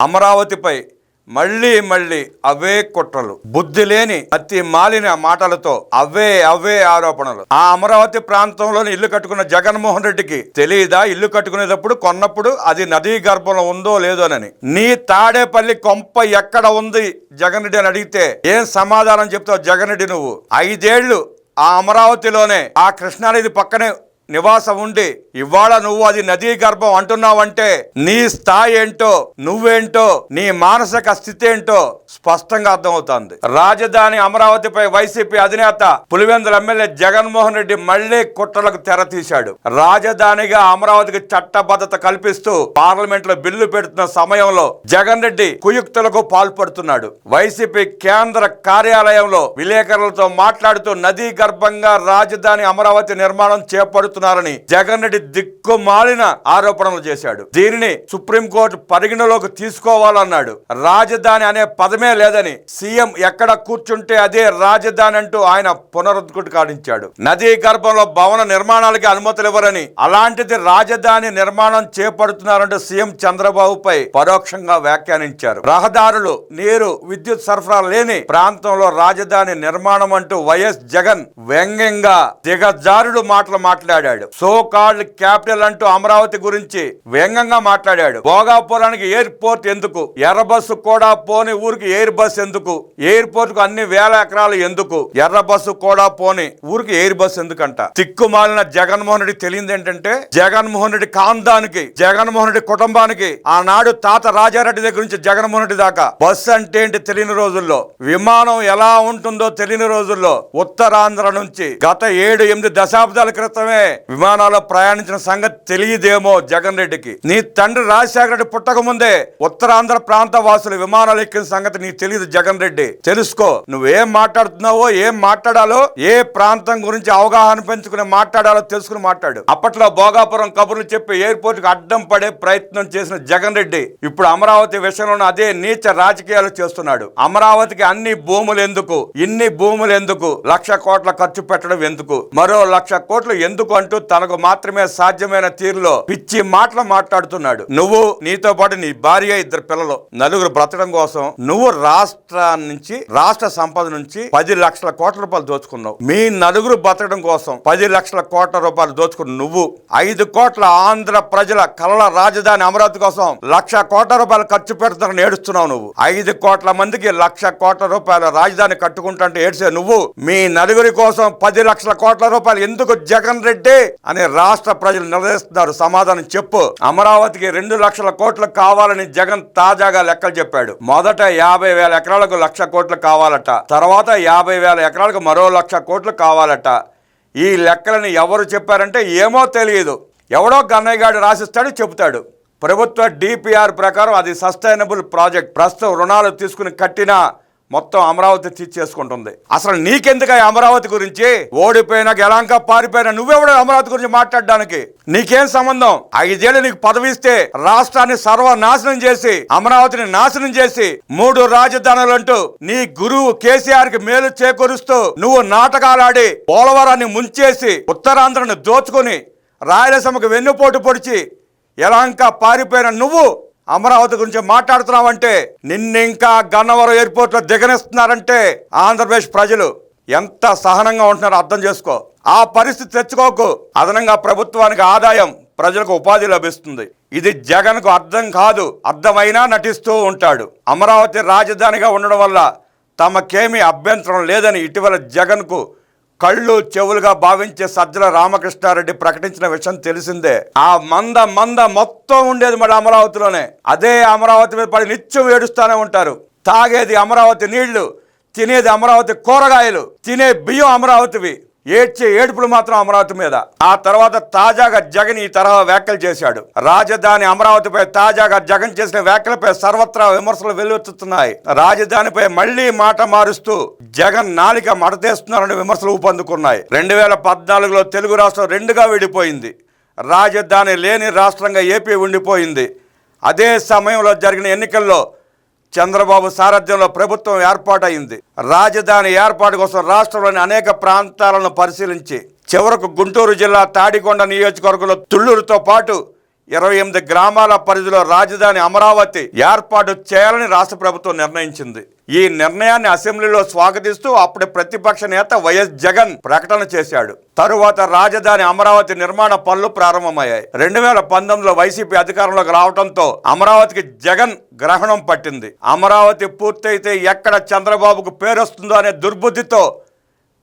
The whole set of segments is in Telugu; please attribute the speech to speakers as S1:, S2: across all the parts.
S1: అమరావతిపై మళ్ళీ మళ్ళీ అవే కుట్రలు, బుద్ధి లేని అతి మాలిన మాటలతో అవే ఆరోపణలు. ఆ అమరావతి ప్రాంతంలోని ఇల్లు కట్టుకున్న జగన్మోహన్ రెడ్డికి తెలియదా ఇల్లు కట్టుకునేటప్పుడు కొన్నప్పుడు అది నదీ గర్భంలో ఉందో లేదోనని? నీ తాడేపల్లి కొంప ఎక్కడ ఉంది జగన్ రెడ్డి అని అడిగితే ఏం సమాధానం చెప్తావు జగన్ రెడ్డి? నువ్వు 5 ఏళ్లు ఆ అమరావతిలోనే ఆ కృష్ణానది పక్కనే నివాసం ఉండి ఇవాళ నువ్వు అది నదీ గర్భం అంటున్నావంటే నీ స్థాయి ఏంటో, నువ్వేంటో, నీ మానసిక స్థితి ఏంటో స్పష్టంగా అర్థమవుతోంది. రాజధాని అమరావతిపై వైసీపీ అధినేత పులివెందుల ఎమ్మెల్యే జగన్మోహన్ రెడ్డి మళ్లీ కుట్రలకు తెర తీశాడు. రాజధానిగా అమరావతికి చట్టబద్ధత కల్పిస్తూ పార్లమెంట్ లో బిల్లు పెడుతున్న సమయంలో జగన్ రెడ్డి కుయుక్తులకు పాల్పడుతున్నాడు. వైసీపీ కేంద్ర కార్యాలయంలో విలేకరులతో మాట్లాడుతూ నదీ గర్భంగా రాజధాని అమరావతి నిర్మాణం చేపడుతూ జగన్ రెడ్డి దిక్కుమాలిన ఆరోపణలు చేశాడు. దీనిని సుప్రీంకోర్టు పరిగణలోకి తీసుకోవాలన్నాడు. రాజధాని అనే పదమే లేదని, సీఎం ఎక్కడ కూర్చుంటే అదే రాజధాని అంటూ ఆయన పునరుద్ఘాటించాడు. నదీ గర్భంలో భవన నిర్మాణాలకి అనుమతులు ఇవ్వరని, అలాంటిది రాజధాని నిర్మాణం చేపడుతున్నారంటూ సీఎం చంద్రబాబుపై పరోక్షంగా వ్యాఖ్యానించారు. రహదారులు, నీరు, విద్యుత్ సరఫరా లేని ప్రాంతంలో రాజధాని నిర్మాణం అంటూ వైఎస్ జగన్ వ్యంగ్యంగా దిగజారుడు మాటలు మాట్లాడాడు. సో కాల్డ్ క్యాపిటల్ అంటూ అమరావతి గురించి వ్యంగ్యంగా మాట్లాడాడు. భోగాపురానికి ఎయిర్పోర్ట్ ఎందుకు? ఎర్ర బస్సు కూడా పోని ఊరికి ఎయిర్ బస్ ఎందుకు? ఎయిర్పోర్ట్ కు అన్ని వేల ఎకరాలు ఎందుకు? ఎర్ర బస్సు కూడా పోని ఊరికి ఎయిర్ బస్ ఎందుకంట? తిక్కుమాలిన జగన్మోహన్ రెడ్డి తెలియదు ఏంటంటే, జగన్మోహన్ రెడ్డి కాందానికి, జగన్మోహన్ రెడ్డి కుటుంబానికి ఆనాడు తాత రాజారెడ్డి దగ్గర నుంచి జగన్మోహన్ రెడ్డి దాకా బస్సు అంటే ఏంటి తెలియని రోజుల్లో, విమానం ఎలా ఉంటుందో తెలియని రోజుల్లో, ఉత్తరాంధ్ర నుంచి గత 7-8 దశాబ్దాల క్రితమే విమానాల్లో ప్రయాణించిన సంగతి తెలియదేమో జగన్ రెడ్డికి. నీ తండ్రి రాజశేఖర రెడ్డి పుట్టక ముందే ఉత్తరాంధ్ర ప్రాంత వాసులు విమానాలు ఎక్కిన సంగతి నీకు తెలియదు జగన్ రెడ్డి. తెలుసుకో. నువ్వేం మాట్లాడుతున్నావో, ఏం మాట్లాడాలో, ఏ ప్రాంతం గురించి అవగాహన పెంచుకుని మాట్లాడాలో తెలుసుకుని మాట్లాడు. అప్పట్లో భోగాపురం కబుర్లు చెప్పి ఎయిర్పోర్ట్ కి అడ్డం పడే ప్రయత్నం చేసిన జగన్ రెడ్డి ఇప్పుడు అమరావతి విషయంలో అదే నీచ రాజకీయాలు చేస్తున్నాడు. అమరావతికి అన్ని భూములు ఎందుకు, ఇన్ని భూములు ఎందుకు, 1,00,000 కోట్ల ఖర్చు పెట్టడం ఎందుకు, మరో 1,00,000 కోట్లు ఎందుకు అంటూ తనకు మాత్రమే సాధ్యమైన తీరులో పిచ్చి మాటలు మాట్లాడుతున్నాడు. నువ్వు, నీతో పాటు నీ భార్య, 2 పిల్లలు, నలుగురు బ్రతకడం కోసం నువ్వు రాష్ట్ర సంపద నుంచి 10 లక్షల కోట్ల రూపాయలు దోచుకున్నావు. మీ నలుగురు బ్రతకడం కోసం 10 లక్షల కోట్ల రూపాయలు దోచుకున్న నువ్వు 5 కోట్ల ఆంధ్ర ప్రజల కలల రాజధాని అమరావతి కోసం 1,00,000 కోట్ల రూపాయలు ఖర్చు పెడుతున్నా ఏడుస్తున్నావు నువ్వు. 5 కోట్ల మందికి 1,00,000 కోట్ల రూపాయల రాజధాని కట్టుకుంటుంటే ఏడ్చే నువ్వు, మీ నలుగురి కోసం 10 లక్షల కోట్ల రూపాయలు ఎందుకు జగన్ రెడ్డి అని రాష్ట్ర ప్రజలు నిలదీస్తున్నారు. సమాధానం చెప్పు. అమరావతికి 2 లక్షల కోట్లు కావాలని జగన్ తాజాగా లెక్కలు చెప్పాడు. మొదట 50,000 ఎకరాలకు 1,00,000 కోట్లు కావాలట, తర్వాత 50,000 ఎకరాలకు మరో 1,00,000 కోట్లు కావాలట. ఈ లెక్కలని ఎవరు చెప్పారంటే ఏమో తెలియదు. ఎవడో గన్నయ్య గాడు రాసిస్తాడు, చెబుతాడు. ప్రభుత్వ డిపిఆర్ ప్రకారం అది సస్టైనబుల్ ప్రాజెక్ట్. ప్రస్తుతం రుణాలు తీసుకుని కట్టినా మొత్తం అమరావతి తీర్చేసుకుంటుంది. అసలు నీకెందుకు అమరావతి గురించి? ఓడిపోయినా, గెలాంక పారిపోయినా నువ్వెవడో అమరావతి గురించి మాట్లాడడానికి? నీకేం సంబంధం? 5 ఏళ్ళు నీకు పదవి ఇస్తే రాష్ట్రాన్ని సర్వనాశనం చేసి, అమరావతిని నాశనం చేసి, 3 రాజధానులు అంటూ నీ గురువు కేసీఆర్ కి మేలు చేకూరుస్తూ నువ్వు నాటకాలాడి పోలవరాన్ని ముంచేసి, ఉత్తరాంధ్రను దోచుకుని, రాయలసీమకు వెన్నుపోటు పొడిచి ఎలాంక పారిపోయిన నువ్వు అమరావతి గురించి మాట్లాడుతున్నావంటే, నిన్నింకా గన్నవరం ఎయిర్పోర్ట్ లో దిగనిస్తున్నారంటే ఆంధ్రప్రదేశ్ ప్రజలు ఎంత సహనంగా ఉంటున్నారో అర్థం చేసుకో. ఆ పరిస్థితి తెచ్చుకోకు. అదనంగా ప్రభుత్వానికి ఆదాయం, ప్రజలకు ఉపాధి లభిస్తుంది. ఇది జగన్ కు అర్థం కాదు. అర్థమైనా నటిస్తూ ఉంటాడు. అమరావతి రాజధానిగా ఉండడం వల్ల తమకేమీ అభ్యంతరం లేదని ఇటీవల జగన్ కు కళ్ళు చెవులుగా భావించే సజ్జల రామకృష్ణారెడ్డి ప్రకటించిన విషయం తెలిసిందే. ఆ మంద మొత్తం ఉండేది మరి అమరావతిలోనే. అదే అమరావతి మీద పడి నిత్యం ఏడుస్తూనే ఉంటారు. తాగేది అమరావతి నీళ్లు, తినేది అమరావతి కూరగాయలు, తినే బియ్యం అమరావతివి. ఏడ్చే ఏడుపులు మాత్రం అమరావతి మీద. ఆ తర్వాత తాజాగా జగన్ ఈ తరహా వ్యాఖ్యలు చేశాడు. రాజధాని అమరావతిపై తాజాగా జగన్ చేసిన వ్యాఖ్యలపై సర్వత్రా విమర్శలు వెల్లువెత్తుతున్నాయి. రాజధానిపై మళ్లీ మాట మారుస్తూ జగన్ నాలిక మడతేస్తున్నారని విమర్శలు ఊపందుకున్నాయి. 2014లో తెలుగు రాష్ట్రం 2గా విడిపోయింది. రాజధాని లేని రాష్ట్రంగా ఏపీ ఉండిపోయింది. అదే సమయంలో జరిగిన ఎన్నికల్లో చంద్రబాబు సారథ్యంలో ప్రభుత్వం ఏర్పాటైంది. రాజధాని ఏర్పాటు కోసం రాష్ట్రంలోని అనేక ప్రాంతాలను పరిశీలించి చివరకు గుంటూరు జిల్లా తాడికొండ నియోజకవర్గంలో తుళ్లూరుతో పాటు 28 గ్రామాల పరిధిలో రాజధాని అమరావతి ఏర్పాటు చేయాలని రాష్ట్ర ప్రభుత్వం నిర్ణయించింది. ఈ నిర్ణయాన్ని అసెంబ్లీలో స్వాగతిస్తూ అప్పటి ప్రతిపక్ష నేత వైఎస్ జగన్ ప్రకటన చేశాడు. తరువాత రాజధాని అమరావతి నిర్మాణ పనులు ప్రారంభమయ్యాయి. 2019లో వైసీపీ అధికారంలోకి రావడంతో అమరావతికి జగన్ గ్రహణం పట్టింది. అమరావతి పూర్తయితే ఎక్కడ చంద్రబాబుకు పేరొస్తుందో అనే దుర్బుద్ధితో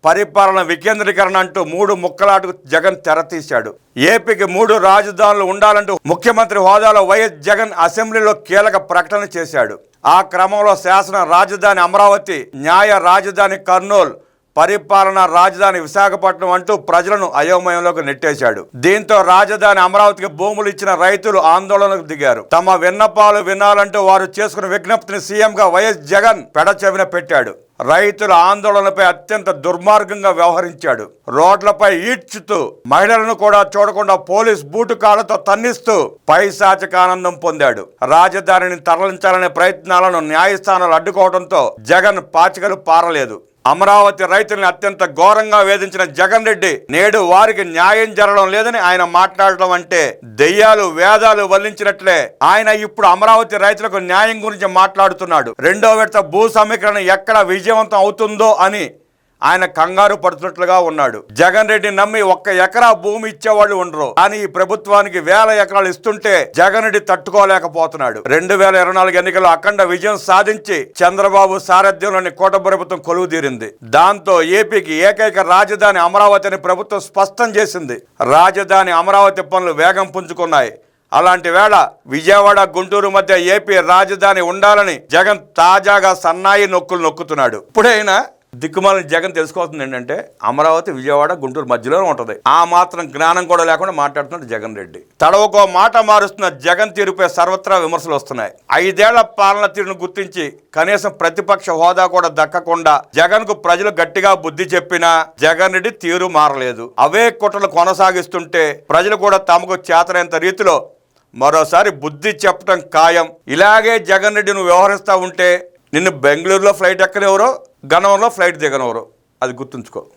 S1: పరిపాలన వికేంద్రీకరణ అంటూ 3 ముక్కలాటకు జగన్ తెరతీశాడు. ఏపీకి 3 రాజధానులు ఉండాలంటూ ముఖ్యమంత్రి హోదాలో వైఎస్ జగన్ అసెంబ్లీలో కీలక ప్రకటన చేశాడు. ఆ క్రమంలో శాసన రాజధాని అమరావతి, న్యాయ రాజధాని కర్నూలు, పరిపాలన రాజధాని విశాఖపట్నం అంటూ ప్రజలను అయోమయంలోకి నెట్టేశాడు. దీంతో రాజధాని అమరావతికి భూములు ఇచ్చిన రైతులు ఆందోళనకు దిగారు. తమ విన్నపాలు వినాలంటూ వారు చేసుకున్న విజ్ఞప్తిని సీఎంగా వైఎస్ జగన్ పెడచెవిన పెట్టాడు. రైతుల ఆందోళనపై అత్యంత దుర్మార్గంగా వ్యవహరించాడు. రోడ్లపై ఈడ్చుతూ మహిళలను కూడా చూడకుండా పోలీస్ బూటు కాళ్లతో తన్నిస్తూ పైశాచిక ఆనందం పొందాడు. రాజధానిని తరలించాలనే ప్రయత్నాలను న్యాయస్థానాలు అడ్డుకోవడంతో జగన్ పాచికలు పారలేదు. అమరావతి రైతుల్ని అత్యంత ఘోరంగా వేధించిన జగన్ రెడ్డి నేడు వారికి న్యాయం జరగడం లేదని ఆయన మాట్లాడడం అంటే దెయ్యాలు వేదాలు వల్లించినట్లే. ఆయన ఇప్పుడు అమరావతి రైతులకు న్యాయం గురించి మాట్లాడుతున్నాడు. 2వ విడత భూ సమీకరణ ఎక్కడ విజయవంతం అవుతుందో అని ఆయన కంగారు పడుతున్నట్లుగా ఉన్నాడు. జగన్ రెడ్డి నమ్మి 1 ఎకరా భూమి ఇచ్చేవాళ్ళు ఉండరు. కానీ ఈ ప్రభుత్వానికి 1000 ఎకరాలు ఇస్తుంటే జగన్ రెడ్డి తట్టుకోలేకపోతున్నాడు. 2024 ఎన్నికల్లో అఖండ విజయం సాధించి చంద్రబాబు సారథ్యంలోని కూటమి ప్రభుత్వం కొలువుదీరింది. దాంతో ఏపీకి ఏకైక రాజధాని అమరావతి అని ప్రభుత్వం స్పష్టం చేసింది. రాజధాని అమరావతి పనులు వేగం పుంజుకున్నాయి. అలాంటి వేళ విజయవాడ, గుంటూరు మధ్య ఏపీ రాజధాని ఉండాలని జగన్ తాజాగా సన్నాయి నొక్కులు నొక్కుతున్నాడు. ఇప్పుడైనా దిక్కుమాలని జగన్ తెలుసుకోవాల్సింది ఏంటంటే అమరావతి విజయవాడ గుంటూరు మధ్యలోనే ఉంటుంది. ఆ మాత్రం జ్ఞానం కూడా లేకుండా మాట్లాడుతున్నాడు జగన్ రెడ్డి. తడవకో మాట మారుస్తున్న జగన్ తీరుపై సర్వత్రా విమర్శలు వస్తున్నాయి. 5 ఏళ్ల పాలన తీరును గుర్తించి కనీసం ప్రతిపక్ష హోదా కూడా దక్కకుండా జగన్ కు ప్రజలు గట్టిగా బుద్ధి చెప్పినా జగన్ రెడ్డి తీరు మారలేదు. అవే కుట్రలు కొనసాగిస్తుంటే ప్రజలు కూడా తమకు చేతనైనంత రీతిలో మరోసారి బుద్ధి చెప్పడం ఖాయం. ఇలాగే జగన్ రెడ్డి నువ్వు వ్యవహరిస్తూ ఉంటే నిన్ను బెంగళూరులో ఫ్లైట్ ఎక్కనెవరో, గన్నవరంలో ఫ్లైట్ దిగనెవరో అది గుర్తుంచుకో.